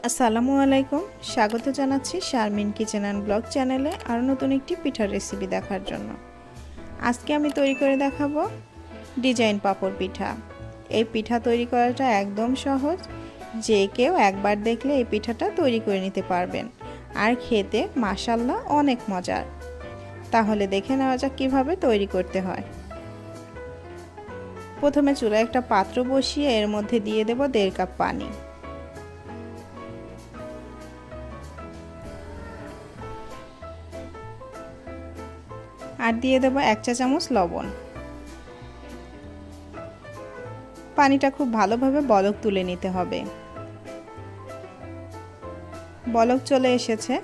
আসসালামু আলাইকুম, স্বাগত জানাচ্ছি শারমিন কিচেন অ্যান্ড ব্লগ চ্যানেলে আরও নতুন একটি পিঠার রেসিপি দেখার জন্য। আজকে আমি তৈরি করে দেখাবো ডিজাইন পাঁপড় পিঠা। এই পিঠা তৈরি করাটা একদম সহজ, যে কেউ একবার দেখলে এই পিঠাটা তৈরি করে নিতে পারবেন, আর খেতে মাশাআল্লাহ অনেক মজার। তাহলে দেখে নেওয়া যাক কীভাবে তৈরি করতে হয়। প্রথমে চুলায় একটা পাত্র বসিয়ে এর মধ্যে দিয়ে দেব 1.5 কাপ পানি। আর দিয়ে দেব 1 চা চামচ লবণ। পানিটা খুব ভালোভাবে বলক তুলে নিতে হবে। বলক চলে এসেছে,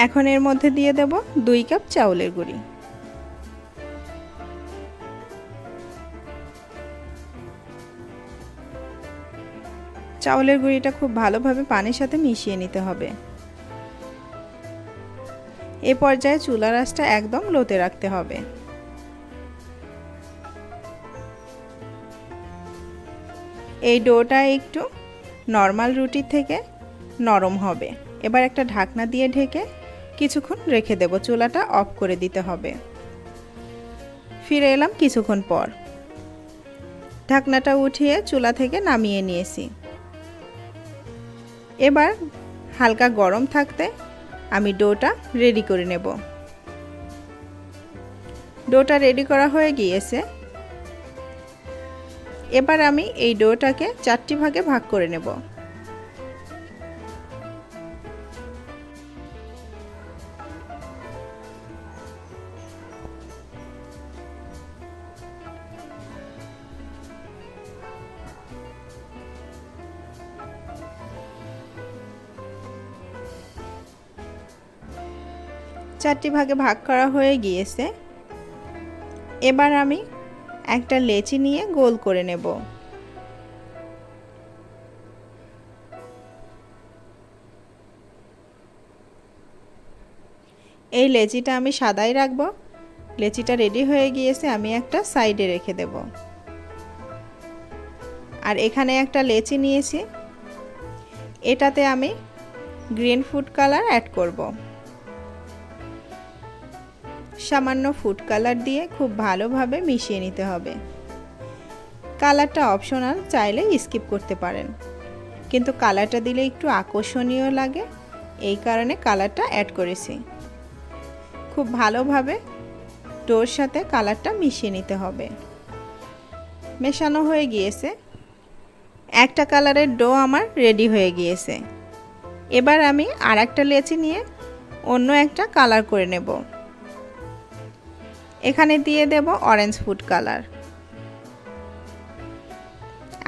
এখন এর মধ্যে দিয়ে দেব 2 কাপ চাউলের গুঁড়ি। চাউলের গুঁড়িটা খুব ভালোভাবে পানির সাথে মিশিয়ে নিতে হবে। এ পর্যায়ে চুলার আঁচটা একদম লোতে রাখতে হবে। এই ডোটা একটু নরমাল রুটির থেকে নরম হবে। এবার একটা ঢাকনা দিয়ে ঢেকে কিছুক্ষণ রেখে দেব। চুলাটা অফ করে দিতে হবে। ফিরে এলাম কিছুক্ষণ পর। ঢাকনাটা উঠিয়ে চুলা থেকে নামিয়ে নিয়েছি। এবার হালকা গরম থাকতে আমি ডোটা রেডি করে নেব। ডোটা রেডি করা হয়ে গিয়েছে। এবার আমি এই ডোটাকে 4টি ভাগে ভাগ করে নেব। চারটি ভাগে ভাগ করা হয়ে গিয়েছে। এবার আমি একটা লেচি নিয়ে গোল করে নেব। এই লেচিটা আমি সাদাই রাখবো। লেচিটা রেডি হয়ে গিয়েছে, আমি একটা সাইডে রেখে দেব। আর এখানে একটা লেচি নিয়েছি, এটাতে আমি গ্রিন ফুড কালার অ্যাড করব। সামান্য ফুড কালার দিয়ে খুব ভালোভাবে মিশিয়ে নিতে হবে। কালারটা অপশনাল, চাইলে স্কিপ করতে পারেন, কিন্তু কালারটা দিলে একটু আকর্ষণীয় লাগে, এই কারণে কালারটা অ্যাড করেছি। খুব ভালোভাবে ডোর সাথে কালারটা মিশিয়ে নিতে হবে। মেশানো হয়ে গিয়েছে। একটা কালারের ডো আমার রেডি হয়ে গিয়েছে। এবার আমি আর একটা লেচি নিয়ে অন্য একটা কালার করে নেব। এখানে দিয়ে দেব অরেঞ্জ ফুড কালার।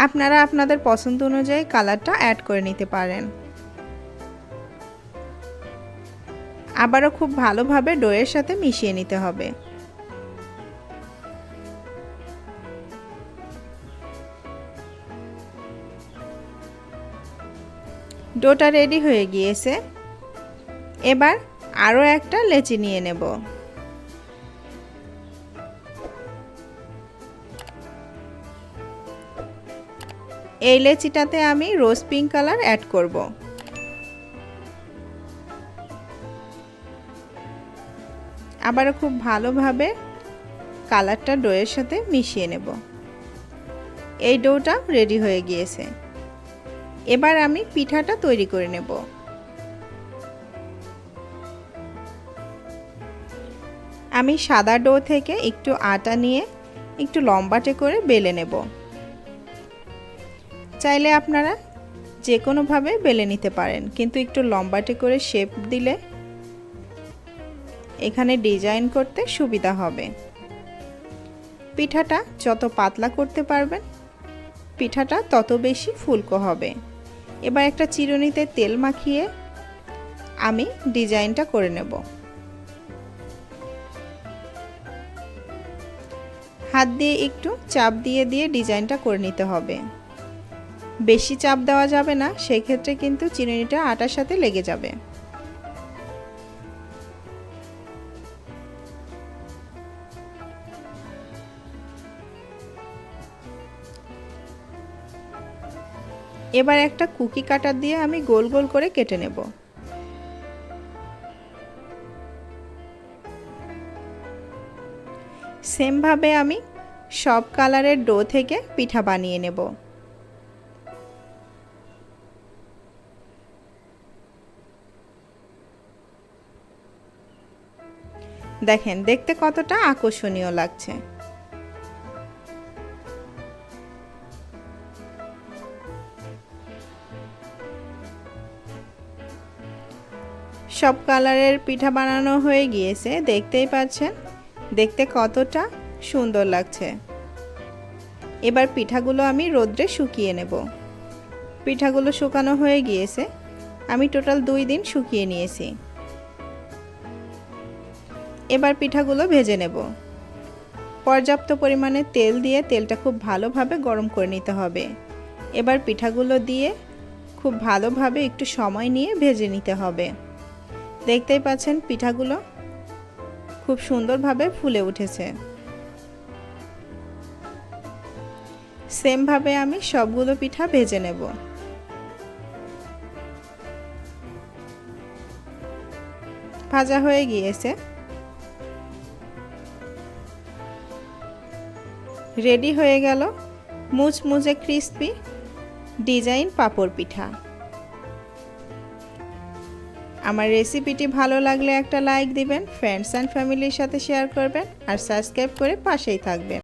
আপনারা আপনাদের পছন্দ অনুযায়ী কালারটা অ্যাড করে নিতে পারেন। আবারও খুব ভালোভাবে ডোয়ের সাথে মিশিয়ে নিতে হবে। ডোটা রেডি হয়ে গিয়েছে। এবার আরও একটা লেচি নিয়ে নেব। এই লেচিটাতে আমি রোজ পিঙ্ক কালার অ্যাড করব। আবারও খুব ভালোভাবে কালারটা ডোয়ের সাথে মিশিয়ে নেব। এই ডোটা রেডি হয়ে গিয়েছে। এবার আমি পিঠাটা তৈরি করে নেব। আমি সাদা ডো থেকে একটু আটা নিয়ে একটু লম্বাটে করে বেলে নেব। চাইলে আপনারা যে কোনোভাবে বেলে নিতে পারেন, কিন্তু একটু লম্বাটে করে শেপ দিলে এখানে ডিজাইন করতে সুবিধা হবে। পিঠাটা যত পাতলা করতে পারবেন, পিঠাটা তত বেশি ফুলকো হবে। এবার একটা চিরুনিতে তেল মাখিয়ে আমি ডিজাইনটা করে নেব। হাত দিয়ে একটু চাপ দিয়ে দিয়ে ডিজাইনটা করে নিতে হবে। বেশি চাপ দেওয়া যাবে না, সেই ক্ষেত্রে কিন্তু চিরুনিটা আটার সাথে লেগে যাবে। এবার একটা কুকি কাটার দিয়ে আমি গোল গোল করে কেটে নেব। সেমভাবে আমি সব কালারের ডো থেকে পিঠা বানিয়ে নেব। দেখেন দেখতে কতটা আকর্ষণীয় লাগছে। সব কালারের পিঠা বানানো হয়ে গিয়েছে, দেখতেই পাচ্ছেন দেখতে কতটা সুন্দর লাগছে। এবার পিঠাগুলো আমি রোদ্রে শুকিয়ে নেব। পিঠাগুলো শুকানো হয়ে গিয়েছে, আমি টোটাল 2 দিন শুকিয়ে নিয়েছি। এবার পিঠাগুলো ভেজে নেব। পর্যাপ্ত পরিমাণে তেল দিয়ে তেলটা খুব ভালোভাবে গরম করে নিতে হবে। এবার পিঠাগুলো দিয়ে খুব ভালোভাবে একটু সময় নিয়ে ভেজে নিতে হবে। দেখতেই পাচ্ছেন পিঠাগুলো খুব সুন্দরভাবে ফুলে উঠেছে। সেমভাবে আমি সবগুলো পিঠা ভেজে নেব। ভাজা হয়ে গিয়েছে, রেডি হয়ে গেল মুচমুচে ক্রিস্পি ডিজাইন পাঁপড় পিঠা। আমার রেসিপিটি ভালো লাগলে একটা লাইক দিবেন, ফ্রেন্ডস অ্যান্ড ফ্যামিলির সাথে শেয়ার করবেন আর সাবস্ক্রাইব করে পাশেই থাকবেন।